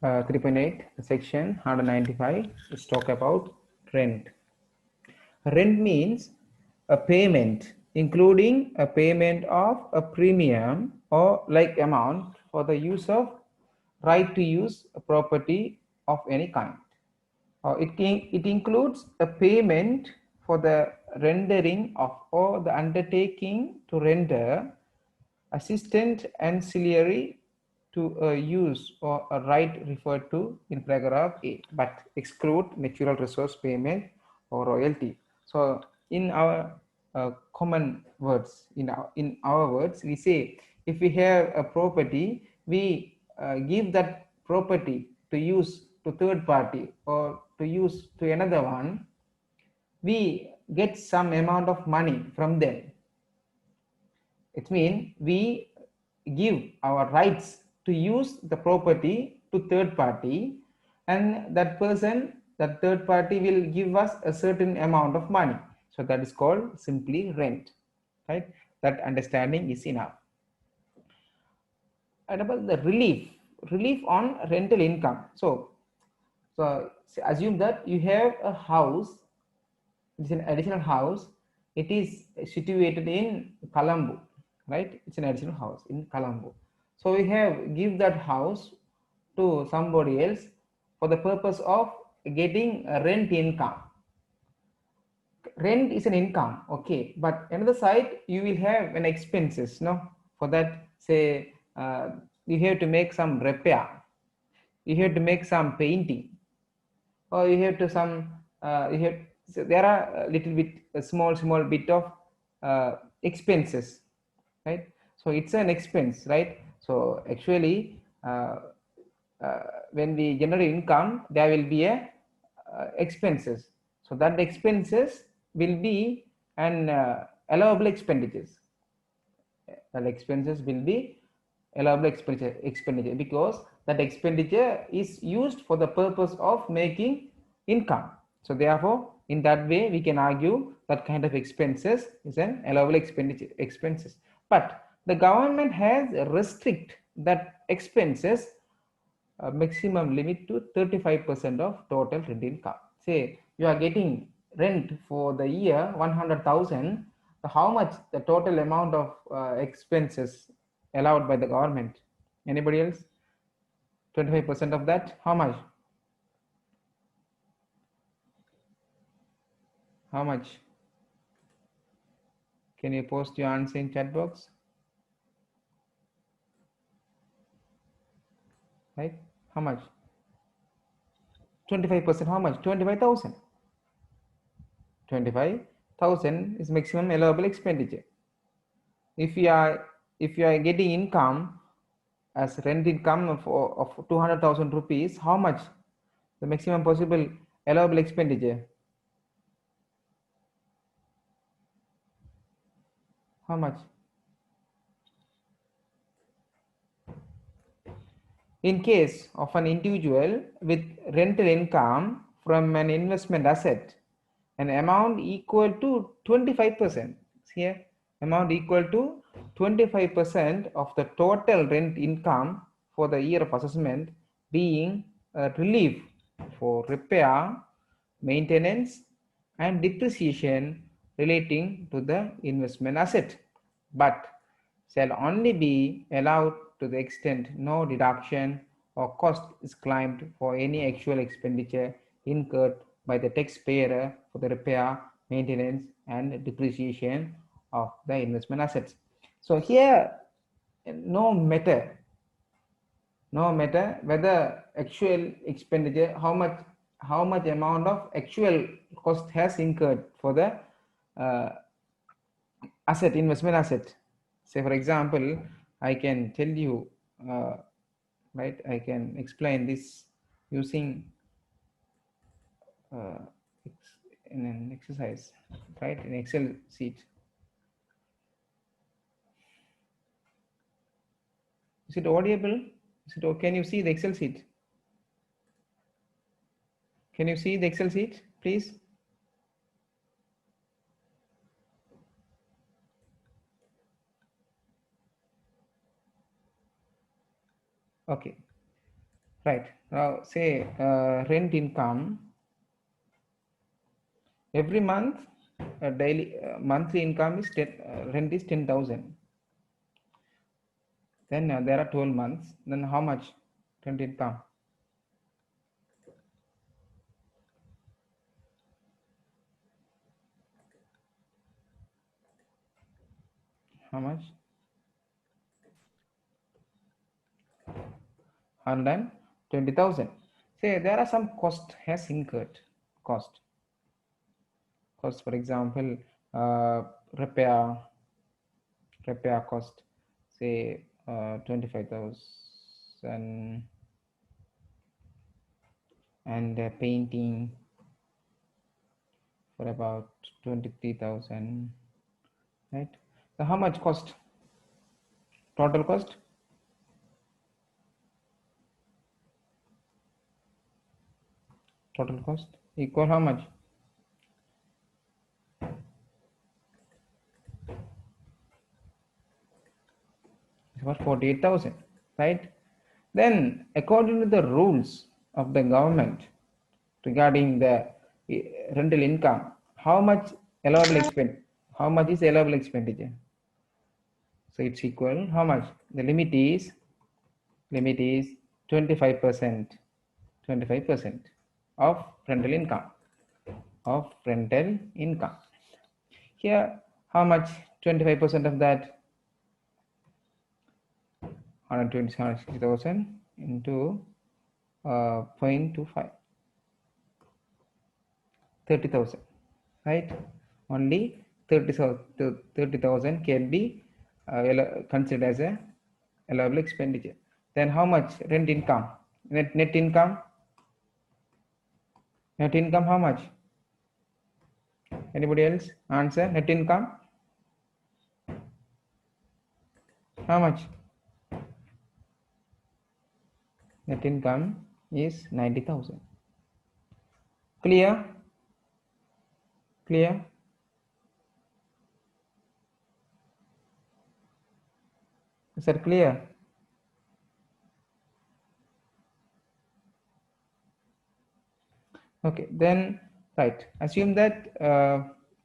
3.8 section 195 is talk about rent. Rent means a payment including a payment of a premium or like amount for the use of right to use a property of any kind. It includes a payment for the rendering of or the undertaking to render assistant ancillary to a use or a right referred to in paragraph A, but exclude natural resource payment or royalty. So in our common words, in our words, we say if we have a property, we give that property to use to third party or to use to another one, we get some amount of money from them. It means we give our rights to use the property to third party, and that person, that third party will give us a certain amount of money. So that is called simply rent, right? That understanding is enough. And about the relief on rental income. So assume that you have a house, it's an additional house, it is situated in Colombo, right? It's an additional house in Colombo. So we have give that house to somebody else for the purpose of getting a rent income. Rent is an income, okay, but another side you will have an expenses, no? For that, say you have to make some repair, you have to make some painting, or you have to some you have, so there are a little bit a small bit of expenses, right? So it's an expense, right? So actually when we generate income, there will be a expenses. So that expenses will be an allowable expenditures. That expenses will be allowable expenditure because that expenditure is used for the purpose of making income. So therefore, in that way, we can argue that kind of expenses is an allowable expenses. But the government has restrict that expenses maximum limit to 35% of total rent income. Say you are getting rent for the year 100,000, how much the total amount of expenses allowed by the government? Anybody else? 25% of that, how much? How much? Can you post your answer in chat box? Right? How much? 25%, how much? 25,000. 25,000 is maximum allowable expenditure. If you are getting income as rent income of 200,000 rupees, how much the maximum possible allowable expenditure? How much? In case of an individual with rental income from an investment asset, an amount equal to 25%. Here, amount equal to 25% of the total rent income for the year of assessment being a relief for repair, maintenance, and depreciation relating to the investment asset, but shall only be allowed to the extent no deduction or cost is claimed for any actual expenditure incurred by the taxpayer for the repair, maintenance, and depreciation of the investment assets. So here, no matter whether actual expenditure, how much amount of actual cost has incurred for the uh, asset, investment asset. Say for example, I can tell you, right, I can explain this using uh, in an exercise, right, in Excel sheet. Is it audible? Is it okay? Can you see the Excel sheet? Can you see the Excel sheet, please? Okay. Right. Now say rent income every month, daily monthly income is 10, rent is 10,000. Then there are 12 months. Then how much rent income? How much? 120,000. Say there are some cost has incurred. Cost. For example, repair cost, say 25,000, and painting for about 23,000, right? So how much cost? Total cost? Total cost equal how much? It's about 48,000, right? Then according to the rules of the government regarding the rental income, how much allowable expense? How much is allowable expenditure? So it's equal how much? The limit is 25%. 25% of rental income. Here, how much? 25% of that, 160,000 into 0.25, 30,000, right? Only 30,000 can be considered as a allowable expenditure. Then how much rent income? Net income? Net income how much? Anybody else answer? Net income how much? Net income is 90,000. Clear? Clear? Is that clear? Okay, then right. Assume that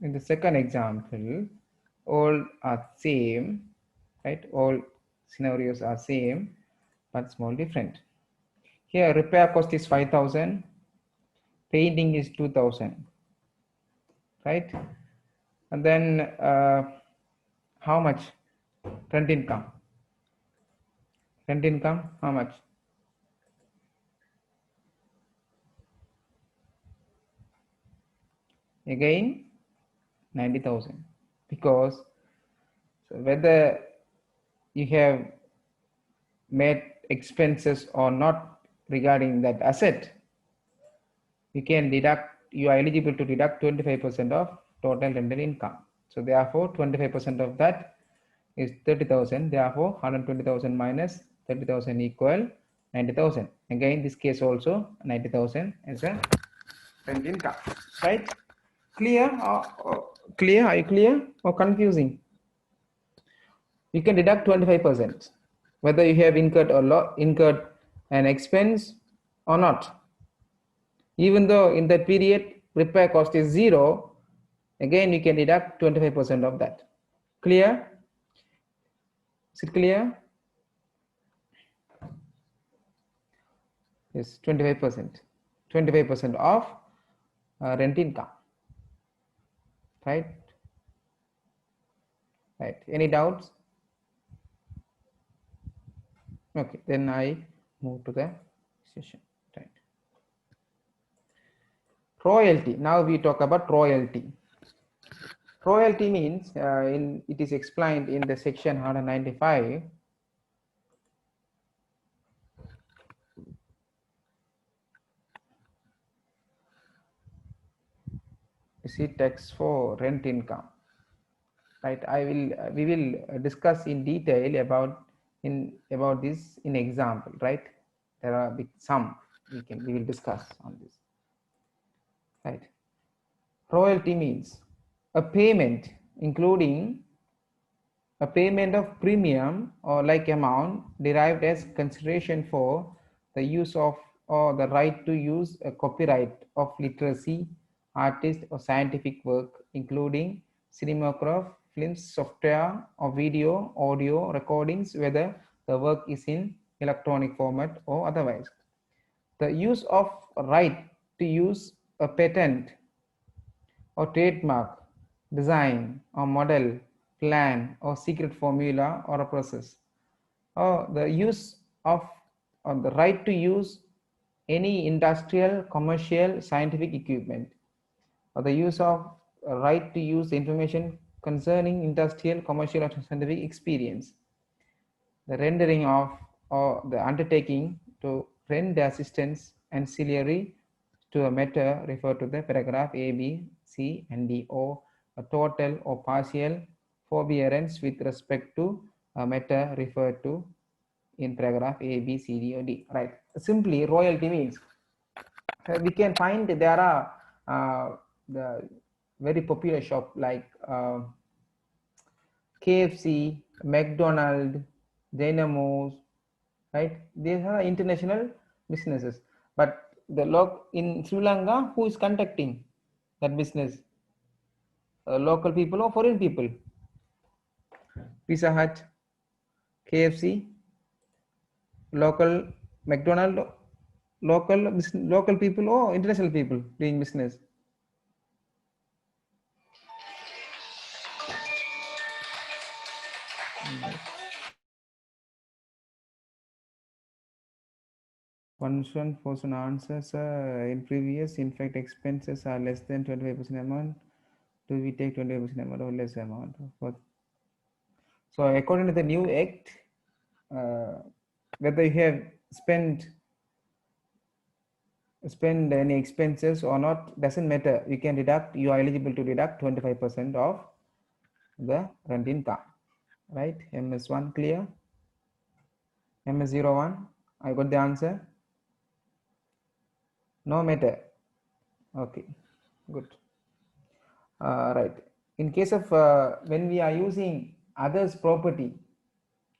in the second example, all are same, right? All scenarios are same, but small different. Here, repair cost is 5,000, painting is 2,000, right? And then how much? Rent income. Rent income, how much? Again, 90,000, because so whether you have made expenses or not regarding that asset, you can deduct, you are eligible to deduct 25% of total rental income. So therefore 25% of that is 30,000. Therefore 120,000 minus 30,000 equal 90,000. Again this case also 90,000 is a rent income, right? Clear? Clear? Are you clear or confusing? You can deduct 25%, whether you have incurred or incurred an expense or not. Even though in that period repair cost is 0, again you can deduct 25% of that. Clear? Is it clear? Yes, 25%. 25% of rent income. Right? Right. Any doubts? Okay, then I move to the session. Right. Royalty. Now we talk about royalty. Royalty means it is explained in the section 195. You see tax for rent income, right? We will discuss in detail about this in example, right? There are some we will discuss on this, right? Royalty means a payment including a payment of premium or like amount derived as consideration for the use of or the right to use a copyright of literacy, artist or scientific work, including cinematograph, films, software or video, audio recordings, whether the work is in electronic format or otherwise. The use of right to use a patent or trademark, design or model, plan or secret formula or a process, or the use of or the right to use any industrial, commercial, scientific equipment, or the use of a right to use information concerning industrial, commercial, or scientific experience. The rendering of or the undertaking to render assistance ancillary to a matter referred to the paragraph A, B, C, and D, or a total or partial forbearance with respect to a matter referred to in paragraph A, B, C, D, or D. Right. Simply, royalty means we can find there are the very popular shop like KFC, McDonald's, Dynamo's, right? These are international businesses. But the in Sri Lanka, who is conducting that business? Local people or foreign people? Pizza Hut, KFC, local McDonald, local people or international people doing business? One person answers in previous, in fact, expenses are less than 25% amount. Do we take 25% amount or less amount? So according to the new act, whether you have spent any expenses or not doesn't matter. You can deduct, you are eligible to deduct 25% of the rent income, right? MS1 clear? MS01, I got the answer. No matter. Okay, good. Right. In case of when we are using others' property,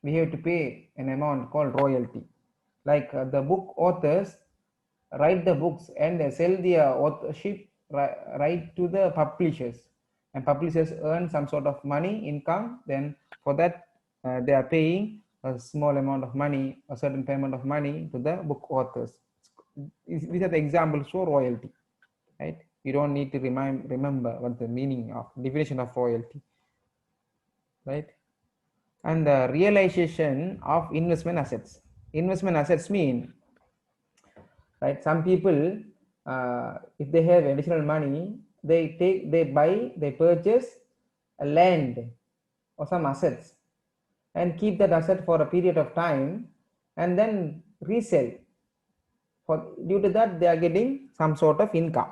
we have to pay an amount called royalty. Like the book authors write the books and they sell their authorship right to the publishers, and publishers earn some sort of money income. Then for that they are paying a small amount of money, a certain payment of money to the book authors. These are the examples for royalty, right? You don't need to remember what the meaning of definition of royalty, right? And the realization of investment assets. Investment assets mean, right, some people if they have additional money, they purchase a land or some assets and keep that asset for a period of time and then resell. Due to that, they are getting some sort of income.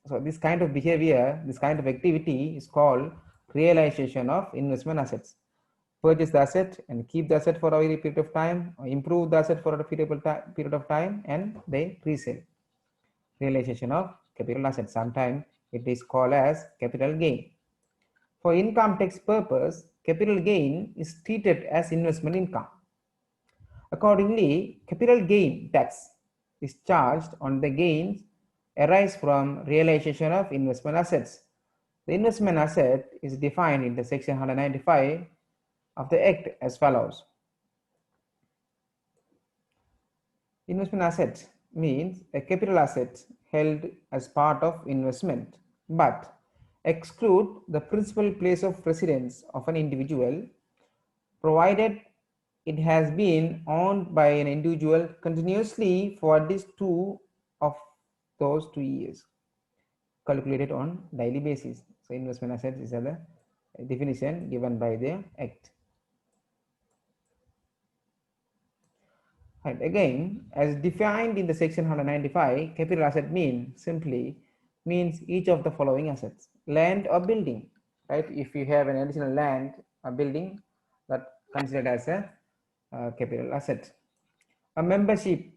So this kind of behavior, this kind of activity is called realization of investment assets. Purchase the asset and keep the asset for a very period of time, or improve the asset for a period of time, and they resell. Realization of capital asset. Sometimes it is called as capital gain. For income tax purpose, capital gain is treated as investment income. Accordingly, capital gain tax is charged on the gains arise from realization of investment assets. The investment asset is defined in the section 195 of the Act as follows. Investment asset means a capital asset held as part of investment, but exclude the principal place of residence of an individual, provided it has been owned by an individual continuously for at least 2 of those 2 years, calculated on daily basis. So investment assets is the definition given by the Act. And again, as defined in the section 195, capital asset simply means each of the following assets: land or building, right? If you have an additional land or building, that considered as a capital asset. A membership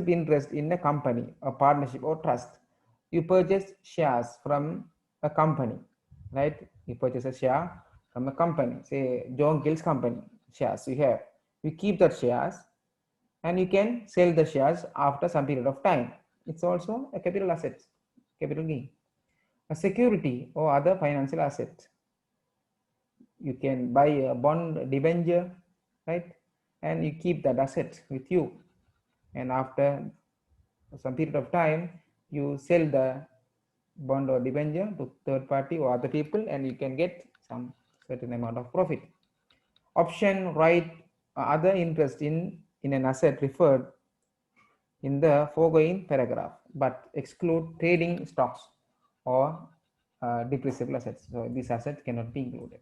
interest in a company, a partnership or trust. You purchase shares from a company, right? You purchase a share from a company, say John Gill's company shares you have. You keep that shares and you can sell the shares after some period of time. It's also a capital asset, capital gain. A security or other financial asset. You can buy a bond, debenture, right? And you keep that asset with you. And after some period of time, you sell the bond or debenture to third party or other people, and you can get some certain amount of profit. Option right, other interest in an asset referred in the foregoing paragraph, but exclude trading stocks or depreciable assets. So these assets cannot be included.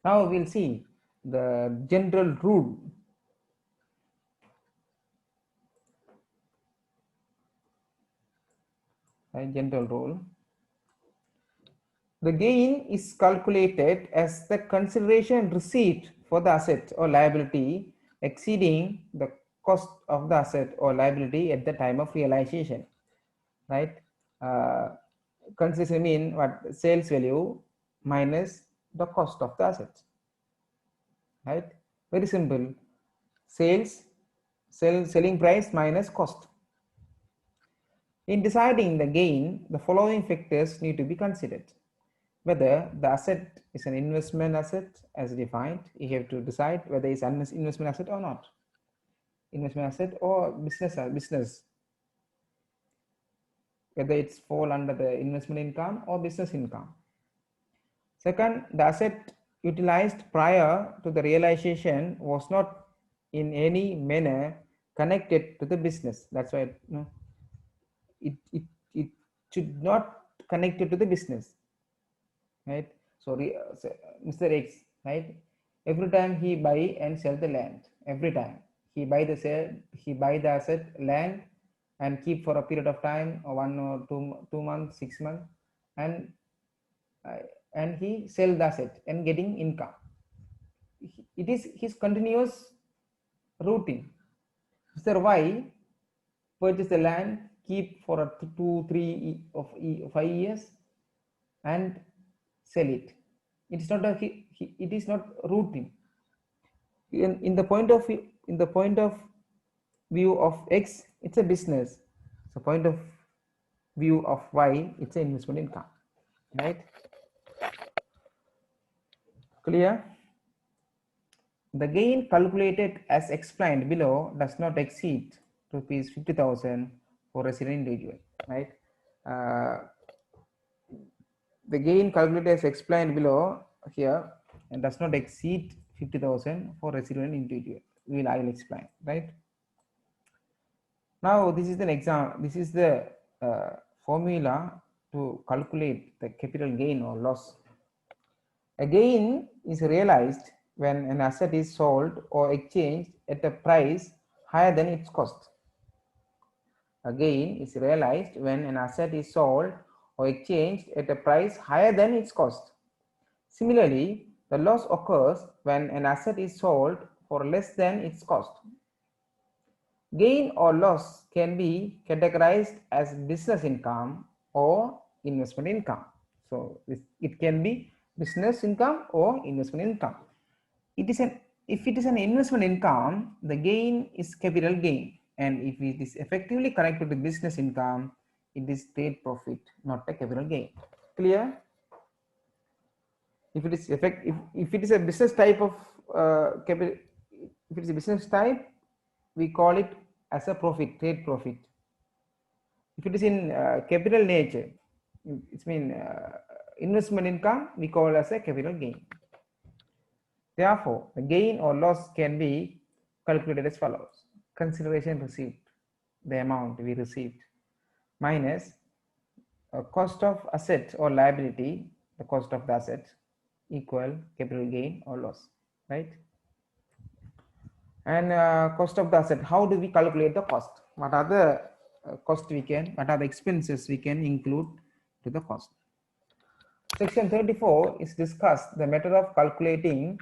Now we'll see the general rule. General rule. The gain is calculated as the consideration received for the asset or liability exceeding the cost of the asset or liability at the time of realization, right? Consideration mean what? Sales value minus the cost of the asset, right? Very simple. Selling price minus cost. In deciding the gain, the following factors need to be considered. Whether the asset is an investment asset as defined, you have to decide whether it's an investment asset or not. Investment asset or business, whether it's fall under the investment income or business income. Second, the asset utilized prior to the realization was not in any manner connected to the business. That's why it should not connect it to the business, right? So Mr. X, right, every time he buy and sell the land, every time he buy the asset land and keep for a period of time, or 1 or 2 months, 6 months, and he sell the asset and getting income. It is his continuous routine. Mr. Y purchase the land, keep for a 2, 3 of 5 years and sell it. It is not it is not routine. In the point of view of X, it's a business. So point of view of Y, it's an investment income, right? Clear? The gain calculated as explained below does not exceed rupees 50,000 for resident individual, right? The gain calculated as explained below here and does not exceed 50,000 for resident individual. I will explain, right? Now this is an example. This is the formula to calculate the capital gain or loss. A gain is realized when an asset is sold or exchanged at a price higher than its cost. A gain is realized when an asset is sold or exchanged at a price higher than its cost. Similarly, the loss occurs when an asset is sold for less than its cost. Gain or loss can be categorized as business income or investment income. So it can be business income or investment income. If it is an investment income, the gain is capital gain, and if it is effectively connected to business income, it is trade profit, not a capital gain. Clear? If it is if it is a business type of capital, if it is a business type, we call it as a profit, trade profit. If it is in capital nature, it's mean investment income, we call as a capital gain. Therefore, the gain or loss can be calculated as follows: consideration received, the amount we received, minus cost of asset or liability, the cost of the asset, equal capital gain or loss, right? And cost of the asset, how do we calculate the cost? What are the what are the expenses we can include to the cost? Section 34 is discussed the method of calculating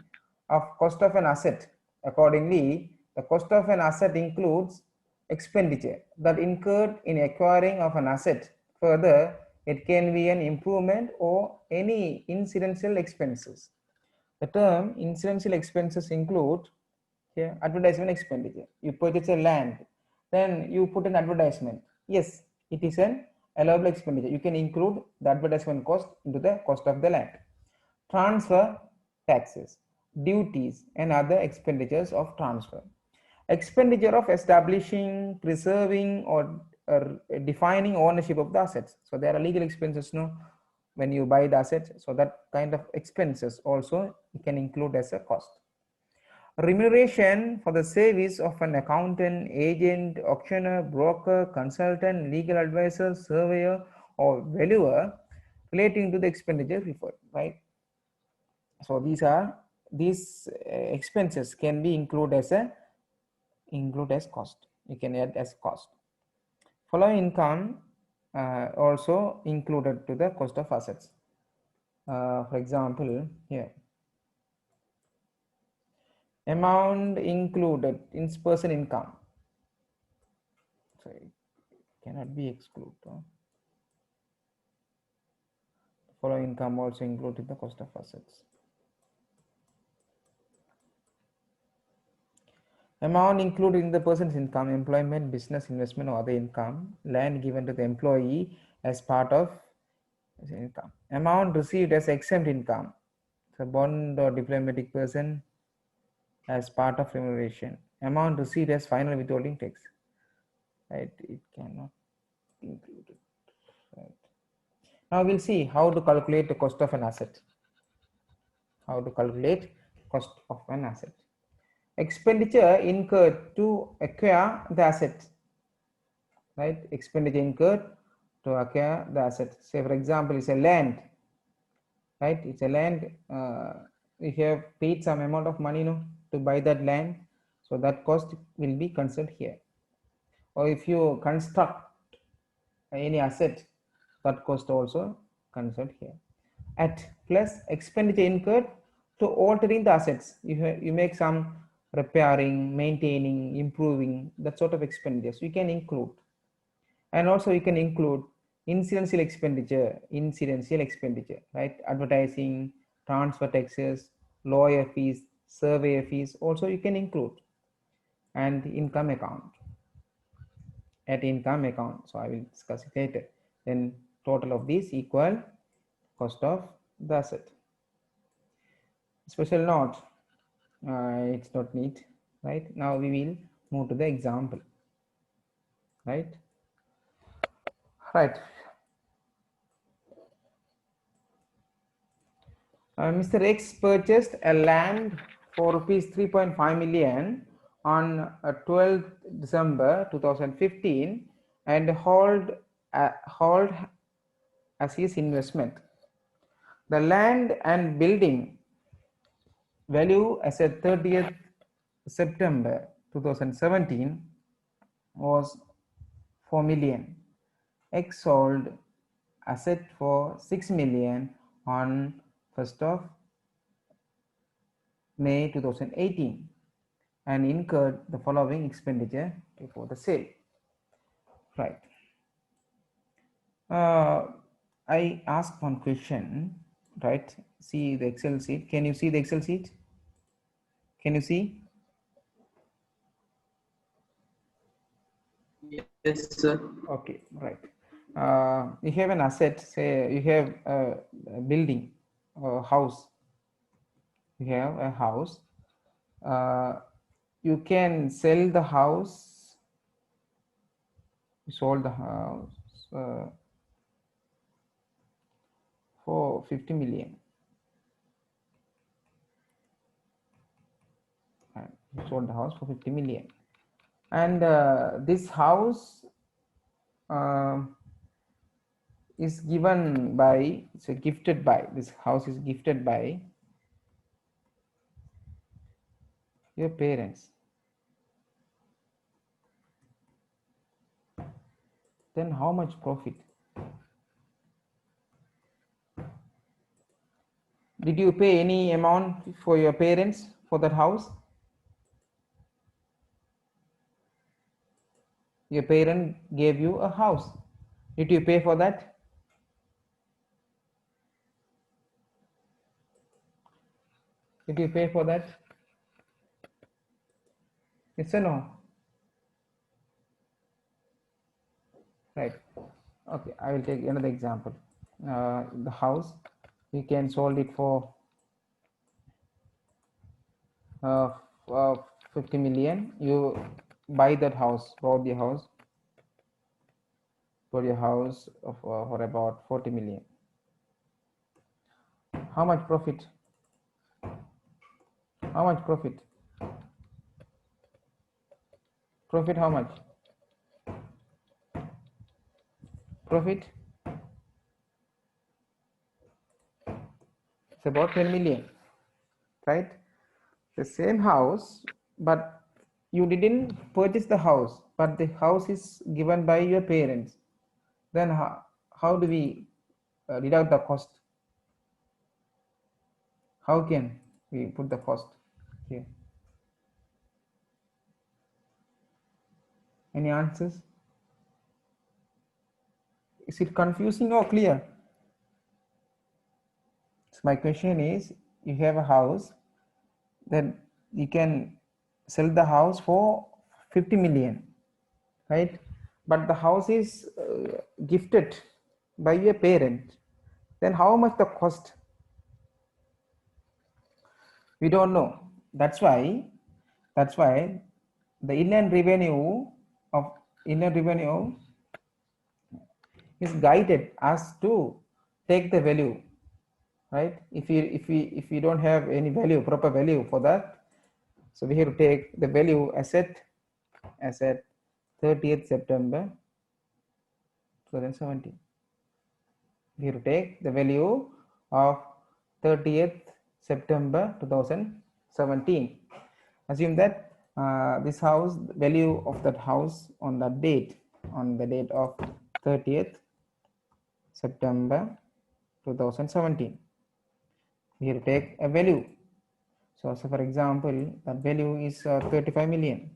of cost of an asset. Accordingly, the cost of an asset includes expenditure that incurred in acquiring of an asset. Further, it can be an improvement or any incidental expenses. The term incidental expenses include Here, advertisement expenditure. You purchase a land, then you put an advertisement. Yes, it is an allowable expenditure. You can include the advertisement cost into the cost of the land. Transfer taxes, duties, and other expenditures of transfer. Expenditure of establishing, preserving, or defining ownership of the assets. So there are legal expenses, no, when you buy the assets. So that kind of expenses also you can include as a cost. Remuneration for the service of an accountant, agent, auctioneer, broker, consultant, legal advisor, surveyor, or valuer relating to the expenditure referred, right? So these expenses can be included as cost. You can add as cost. Following income also included to the cost of assets. For example, here, amount included in person income. So it cannot be excluded. Following income also included the cost of assets. Amount included in the person's income, employment, business, investment, or other income, land given to the employee as part of income. Amount received as exempt income, so bond or diplomatic person as part of remuneration. Amount received as final withholding tax, right? It cannot be included, right? Now we'll see how to calculate the cost of an asset. How to calculate cost of an asset. Expenditure incurred to acquire the asset, right? Expenditure incurred to acquire the asset. Say for example, it's a land, right? It's a land. If you have paid some amount of money, no, to buy that land, so that cost will be considered here. Or if you construct any asset, that cost also considered here. At plus expenditure incurred to altering the assets. You make some repairing, maintaining, improving, that sort of expenditures you can include. And also you can include incidental expenditure, right? Advertising, transfer taxes, lawyer fees, surveyor fees, also you can include. And income account, at income account. So I will discuss it later. Then total of these equal cost of the asset. Special note, it's not neat, right? Now we will move to the example, right? Right. Mr. X purchased a land for rupees 3.5 million on 12th December 2015 and hold as his investment. The land and building value as at 30th September 2017 was 4 million. X sold asset for 6 million on 1st of May 2018 and incurred the following expenditure before the sale. Right. I asked one question, right? See the Excel sheet. Can you see the Excel sheet? Can you see? Yes, sir. Okay, right. You have an asset, say you have a building, a house. You have a house. You can sell the house. You sold the house for 50 million. You sold the house for 50 million. And this house is given by, it's gifted by, this house is gifted by your parents. Then how much profit? Did you pay any amount for your parents for that house? Your parent gave you a house. Did you pay for that? Did you pay for that? Yes or no? Right. Okay, I will take another example. The house, we can sold it for uh, uh, 50 million. You buy that house, bought your house for about 40 million. How much profit? How much profit? Profit how much? Profit? It's about 10 million, right? The same house, but you didn't purchase the house, but the house is given by your parents. Then how do we deduct the cost? How can we put the cost here? Any answers? Is it confusing or clear? So my question is, you have a house, then you can sell the house for 50 million, right? But the house is gifted by your parent. Then how much the cost? We don't know. That's why the inland revenue of inland revenue is guided us to take the value, right? If we don't have any value, proper value for that, so we have to take the value as at 30th September 2017. We have to take the value of 30th September 2017. Assume that this house, the value of that house on that date, on the date of 30th September 2017, we have to take a value. So for example, that value is 35 million.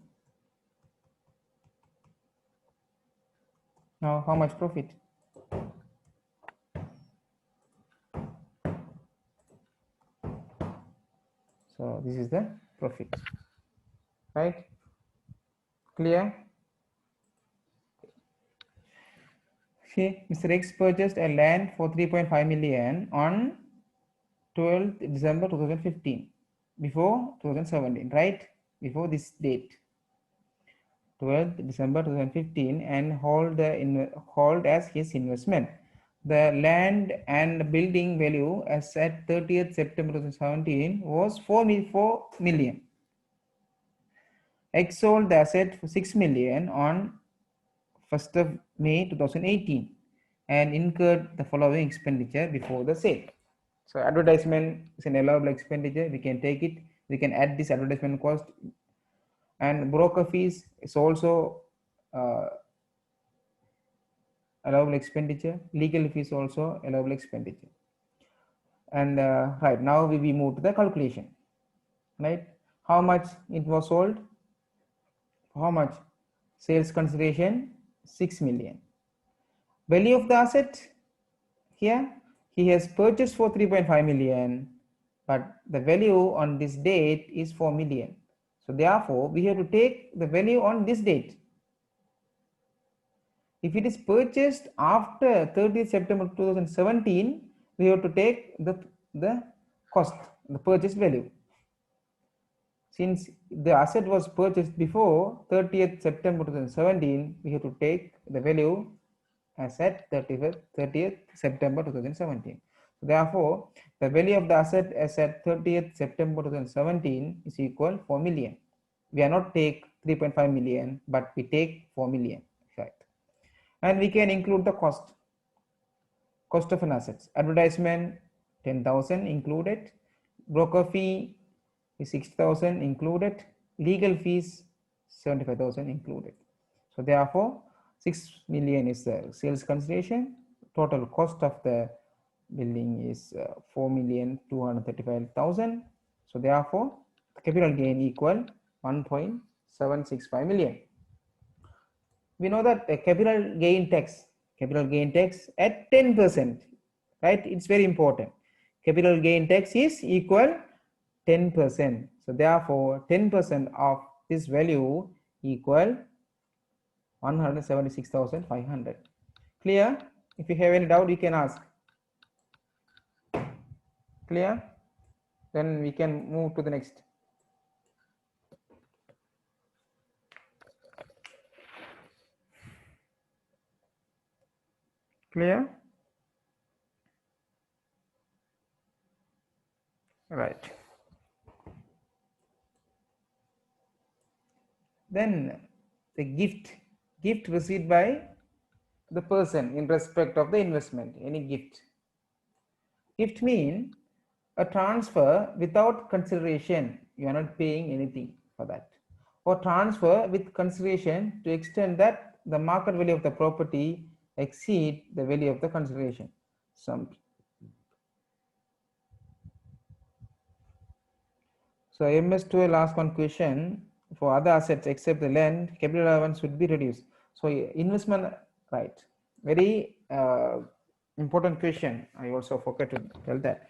Now how much profit? So this is the profit, right? Clear? Okay, Mr. X purchased a land for 3.5 million on 12th December 2015, before 2017, right? Before this date, 12th December 2015, and hold as his investment. The land and building value as at 30th September 2017 was 4 million. X sold the asset for 6 million on 1st of May 2018 and incurred the following expenditure before the sale. So advertisement is an allowable expenditure. We can take it. We can add this advertisement cost, and broker fees is also allowable expenditure. Legal fees also allowable expenditure. And right now we move to the calculation. Right? How much it was sold? How much? Sales consideration 6 million. Value of the asset here, he has purchased for 3.5 million, but the value on this date is 4 million. So therefore, we have to take the value on this date. If it is purchased after 30th September 2017, we have to take the cost, the purchase value. Since the asset was purchased before 30th September 2017, we have to take the value as at 30th September 2017. So therefore, the value of the asset as at 30th September 2017 is equal 4 million. We are not take 3.5 million, but we take 4 million, right? And we can include the cost of an asset. Advertisement 10,000 included, broker fee is 6,000 included, legal fees 75,000 included. So therefore 6 million is the sales consideration. Total cost of the building is 4,235,000. So therefore the capital gain equal 1.765 million. We know that the capital gain tax at 10%, right? It's very important. Capital gain tax is equal 10%. So therefore 10% of this value equal 176,500. Clear? If you have any doubt, you can ask. Clear? Then we can move to the next. Clear? Right. Then the gift received by the person in respect of the investment, any gift. Gift mean a transfer without consideration. You are not paying anything for that. Or transfer with consideration to extent that the market value of the property exceed the value of the consideration. So MS12 asks one question: for other assets except the land, capital allowance should be reduced. So investment, right? Very important question. I also forgot to tell that.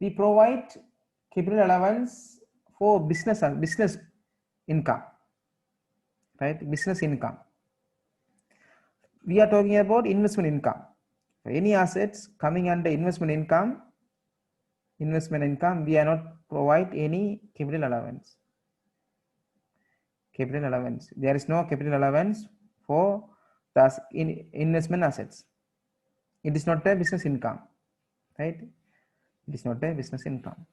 We provide capital allowance for business income, right? Business income. We are talking about investment income. For any assets coming under investment income, we are not provide any capital allowance. There is no capital allowance for the investment assets. It is not a business income, right? It is not a business income.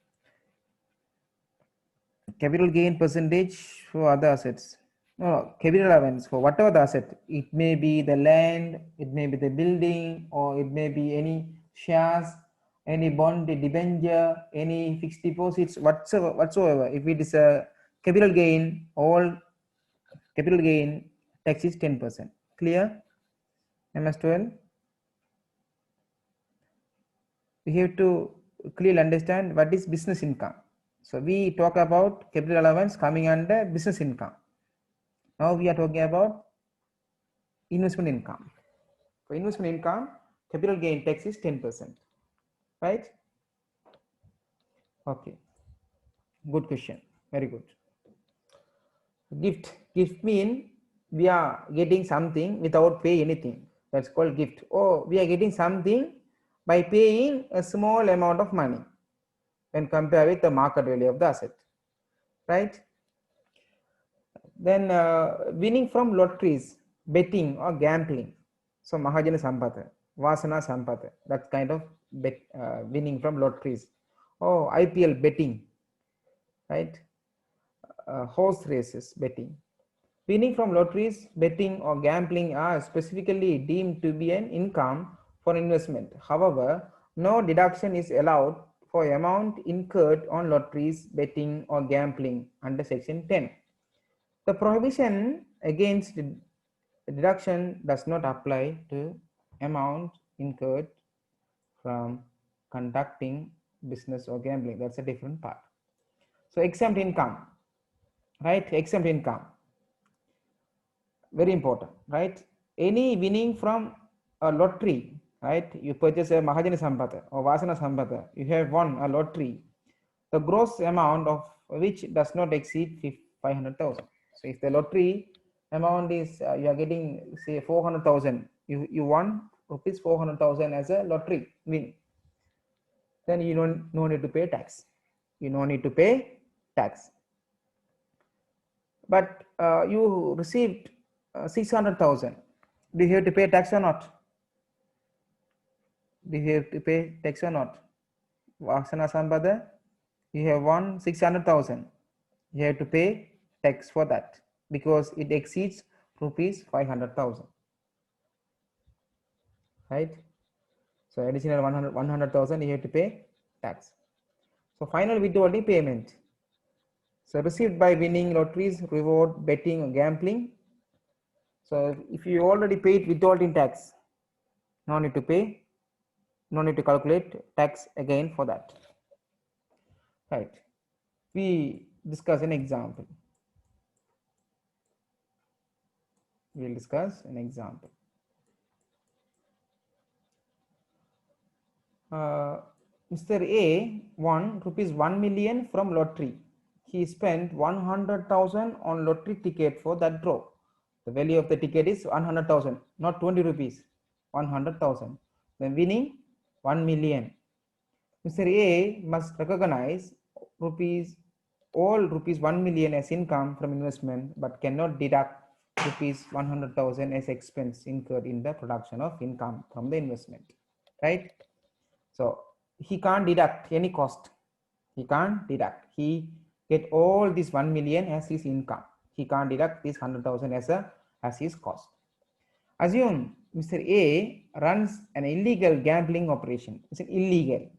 Capital gain percentage for other assets. No, capital allowance for whatever the asset. It may be the land, it may be the building, or it may be any shares, any bond, debenture, any fixed deposits, whatsoever. If it is a capital gain, all capital gain tax is 10%. Clear? MS12. We have to clearly understand what is business income. So we talk about capital allowance coming under business income. Now we are talking about investment income. For investment income, capital gain tax is 10%, right? Okay, good question, very good. Gift mean we are getting something without pay anything. That's called gift. Or we are getting something by paying a small amount of money when compared with the market value of the asset, right? Then winning from lotteries, betting or gambling. So Mahajana Sampatha, Vasana Sampatha, that kind of winning from lotteries. Or IPL betting, right? Horse races betting. Winning from lotteries, betting or gambling are specifically deemed to be an income for investment. However, no deduction is allowed for amount incurred on lotteries, betting or gambling under section 10. The prohibition against deduction does not apply to amount incurred from conducting business or gambling. That's a different part. So exempt income, right? Exempt income, very important, right? Any winning from a lottery, right? You purchase a Mahajana Sampatha or Vasana Sampatha, you have won a lottery, the gross amount of which does not exceed 500,000. So if the lottery amount is you are getting say 400,000, you won rupees 400,000 as a lottery win, then you no need to pay tax. You no need to pay tax. But you received 600,000. Do you have to pay tax or not? Do you have to pay tax or not? Vasana Sampatha, you have won 600,000. You have to pay tax for that because it exceeds rupees 500,000, right? So additional 100,000 you have to pay tax. So final withholding payment. So received by winning lotteries, reward, betting or gambling. So if you already paid withholding tax, no need to pay, no need to calculate tax again for that, right? We discuss an example. We'll discuss an example. Mr. A won rupees 1 million from lottery. he spent 100,000 on lottery ticket for that draw. The value of the ticket is 100,000, not 20 rupees, 100,000. Then winning 1 million. Mr. A must recognize all rupees 1 million as income from investment, but cannot deduct rupees 100,000 as expense incurred in the production of income from the investment, right? So he can't deduct any cost. He can't deduct. He get all this 1 million as his income. He can't deduct this 100,000 as his cost. Assume Mr. A runs an illegal gambling operation. It's an illegal.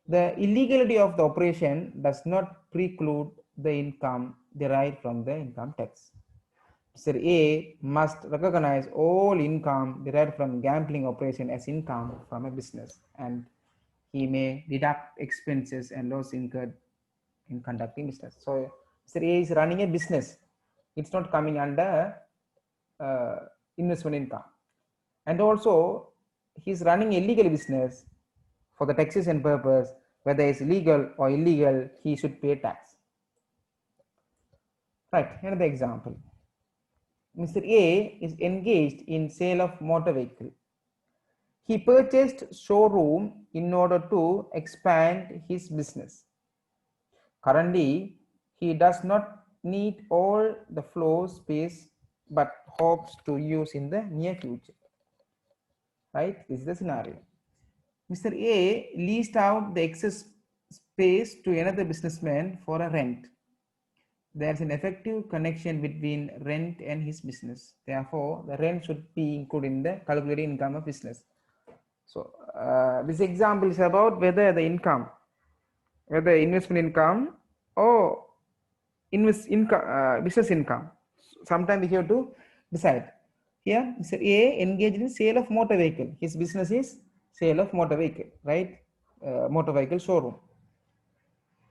The illegality of the operation does not preclude the income derived from the income tax. Mr. A must recognize all income derived from gambling operation as income from a business, and he may deduct expenses and loss incurred in conducting business. So Mr. A is running a business. It's not coming under investment income. And also he's running a legal business. For the taxation purpose, whether it's legal or illegal, he should pay tax. Right, another example. Mr. A is engaged in sale of motor vehicle. He purchased showroom in order to expand his business. Currently, he does not need all the floor space but hopes to use in the near future. Right, this is the scenario. Mr. A leased out the excess space to another businessman for a rent. There's an effective connection between rent and his business. Therefore, the rent should be included in the calculated income of business. So, this example is about whether the income, whether investment income or business income. Sometimes we have to decide. Here, Mr. A engaged in sale of motor vehicle. His business is sale of motor vehicle, right? Motor vehicle showroom.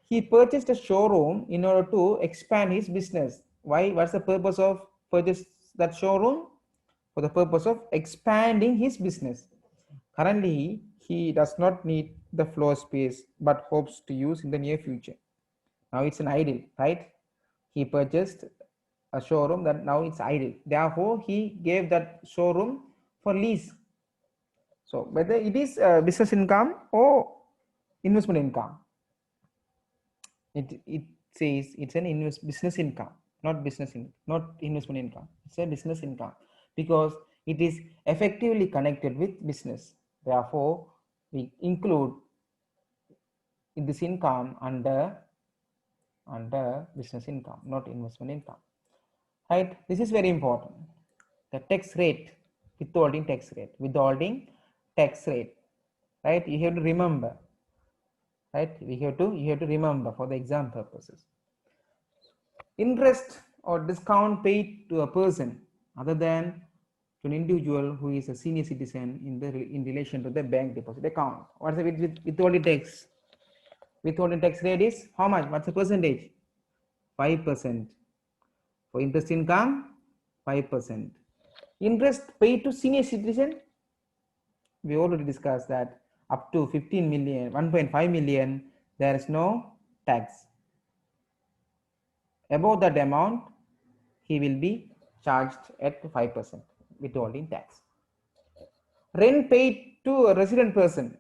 He purchased a showroom in order to expand his business. Why? What's the purpose of purchase that showroom? For the purpose of expanding his business. Currently, he does not need the floor space but hopes to use in the near future. Now it's an idle, right? He purchased a showroom that now it's idle. Therefore, he gave that showroom for lease. So whether it is business income or investment income, it says it's an business income, not investment income. It's a business income because it is effectively connected with business. Therefore, we include this income under business income, not investment income. Right? This is very important. The tax rate, withholding tax rate. Right? You have to remember. Right? You have to remember for the exam purposes. Interest or discount paid to a person other than to an individual who is a senior citizen in relation to the bank deposit account. What's the withholding tax? Withholding tax rate is how much? What's the percentage? 5%. For interest income, 5%. Interest paid to senior citizen, we already discussed that up to 15 million, 1.5 million, there is no tax. Above that amount, he will be charged at 5% withholding tax. Rent paid to a resident person.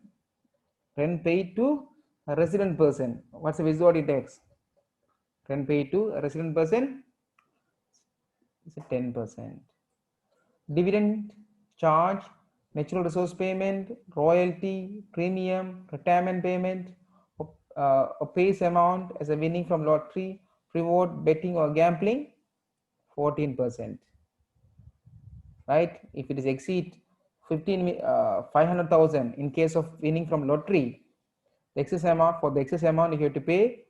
Rent paid to a resident person. What's the withholding tax? Rent paid to a resident person is 10%. Dividend charge, natural resource payment, royalty, premium, retirement payment, a base amount as a winning from lottery, reward, betting or gambling, 14%. Right? If it is exceed 500,000 in case of winning from lottery, the excess amount, for the excess amount you have to pay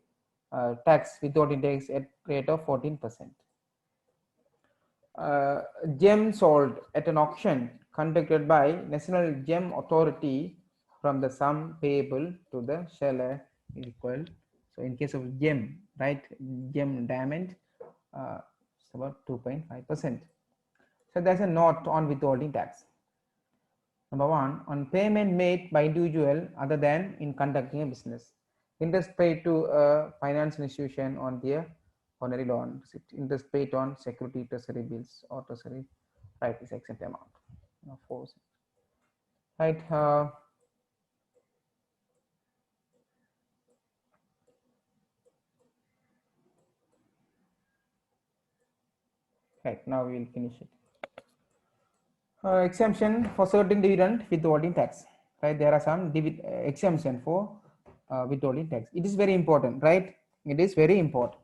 tax withholding tax at rate of 14%. Gem sold at an auction conducted by National Gem Authority from the sum payable to the seller equal. So in case of gem, right, gem diamond, it's about 2.5%. So there's a note on withholding tax. Number one, on payment made by individual other than in conducting a business. Interest paid to a financial institution on their ordinary loan receipt. Interest paid on security treasury bills or treasury, right, is exempt amount. Of course, right. Right, now we will finish it. Exemption for certain dividend withholding tax. Right, there are some exemption for withholding tax. It is very important, right? It is very important.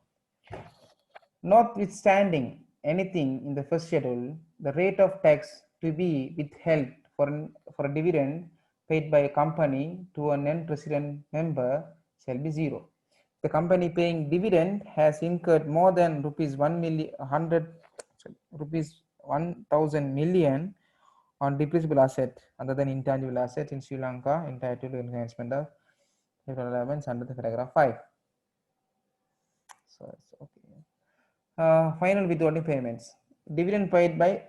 Notwithstanding anything in the first schedule, the rate of tax to be withheld for a dividend paid by a company to a non-resident member shall be zero. The company paying dividend has incurred more than rupees 1,000 million on depreciable asset other than intangible asset in Sri Lanka entitled to enhancement of elements under the paragraph 5. So it's okay. Final withholding payments. Dividend paid by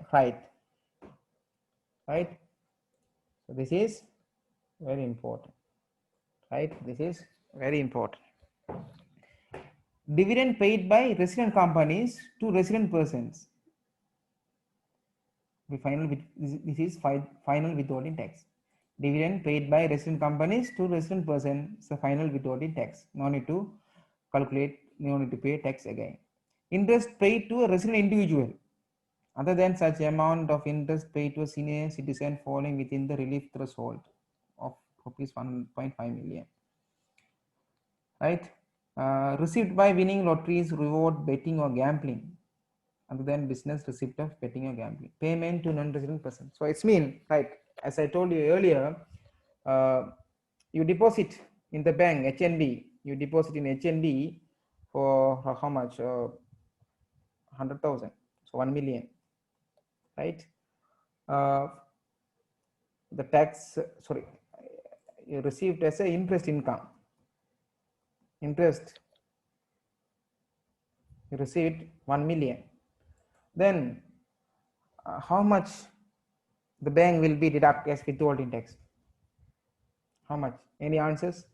right? So this is very important, right? This is very important. Dividend paid by resident companies to resident persons. This is final withholding tax. Dividend paid by resident companies to resident person is the final withholding tax. No need to calculate, no need to pay tax again. Interest paid to a resident individual other than such amount of interest paid to a senior citizen falling within the relief threshold of rupees 1.5 million, right? Received by winning lotteries, reward, betting or gambling other than business receipt of betting or gambling. Payment to non-resident person. So it's mean, right, as I told you earlier, you deposit in the bank HNB, you deposit in HNB for how much? 100,000, so 1 million, right? The tax, sorry, you received as a interest income. Interest, you received 1 million. Then how much the bank will be deduct as withholding tax? How much? Any answers?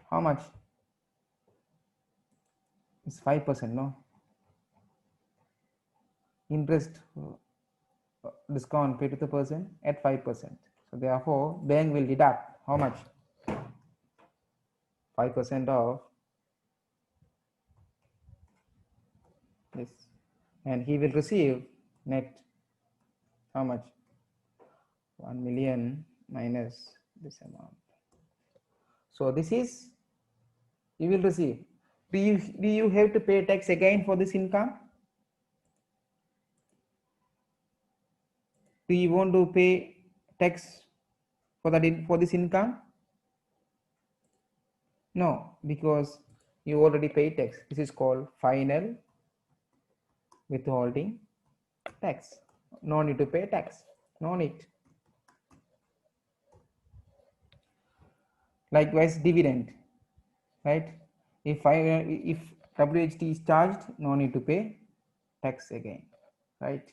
How much? It's 5%, no? Interest discount paid to the person at 5%. So therefore, bank will deduct how much? 5% of this, and he will receive net how much? 1 million minus this amount. So this is you will receive. Do you have to pay tax again for this income? Do you want to pay tax for this income? No, because you already paid tax. This is called final withholding tax. No need to pay tax. No need. Likewise, dividend, right? If WHT is charged, no need to pay tax again, right?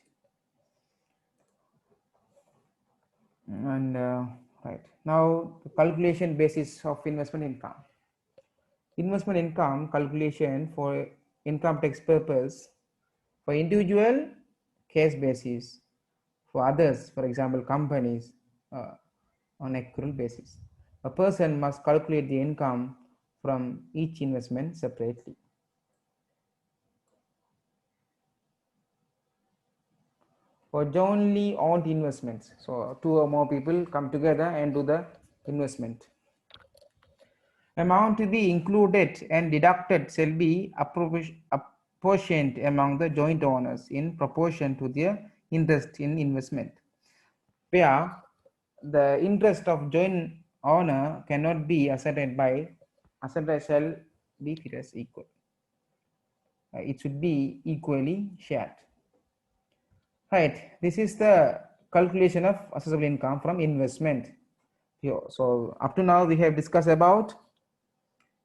And right now, the calculation basis of investment income. Investment income calculation for income tax purpose for individual case basis, for others, for example, companies, on accrual basis. A person must calculate the income from each investment separately. For jointly owned investments, so two or more people come together and do the investment. Amount to be included and deducted shall be apportioned among the joint owners in proportion to their interest in investment. Where the interest of joint owner cannot be ascertained shall be treated as equal. It should be equally shared. Right, this is the calculation of assessable income from investment. So up to now we have discussed about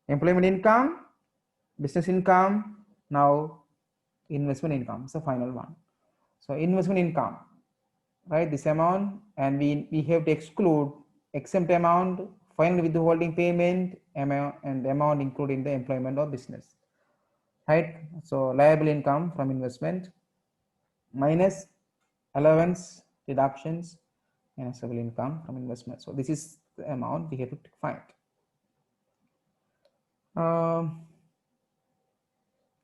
employment income, business income, now investment income is the final one. So investment income, right, this amount, and we have to exclude exempt amount Final withholding payment amount and amount included in the employment or business, right? So liable income from investment minus allowance deductions and civil income from investment. So this is the amount we have to find.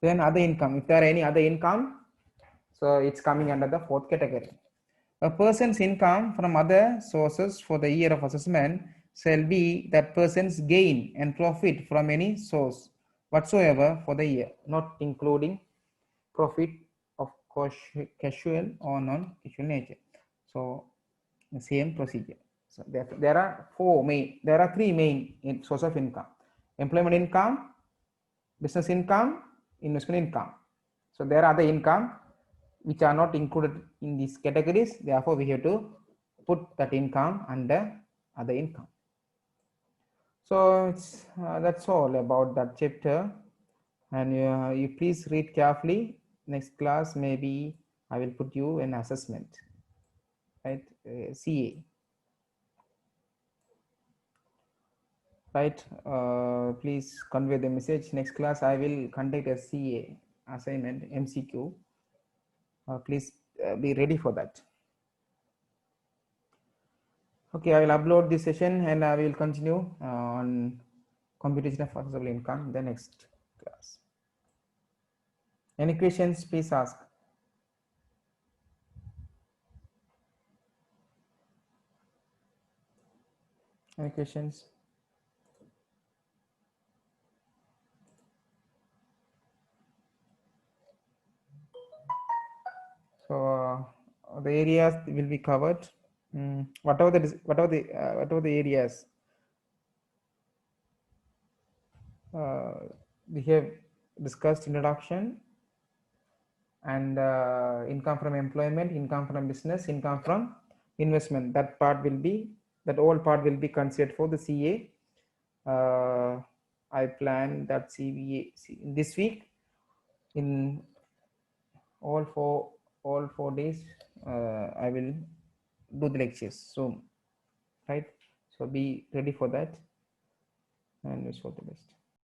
Then other income, if there are any other income, so it's coming under the fourth category. A person's income from other sources for the year of assessment shall be that person's gain and profit from any source whatsoever for the year, not including profit of casual or non-casual nature. So the same procedure. So there are three main source of income: employment income, business income, investment income. So there are other income which are not included in these categories. Therefore, we have to put that income under other income. So that's all about that chapter, and you please read carefully. Next class, maybe I will put you an assessment, right? CA, right? Please convey the message. Next class, I will conduct a CA assignment, MCQ. Please be ready for that. Okay, I will upload this session and I will continue on computation of assessable income in the next class. Any questions, please ask. Any questions? So the areas will be covered. Whatever the areas we have discussed: introduction and income from employment, income from business, income from investment. That all part will be considered for the CA. I plan that CVA this week. In all four days, I will do the lectures soon, right? So be ready for that and wish for the best.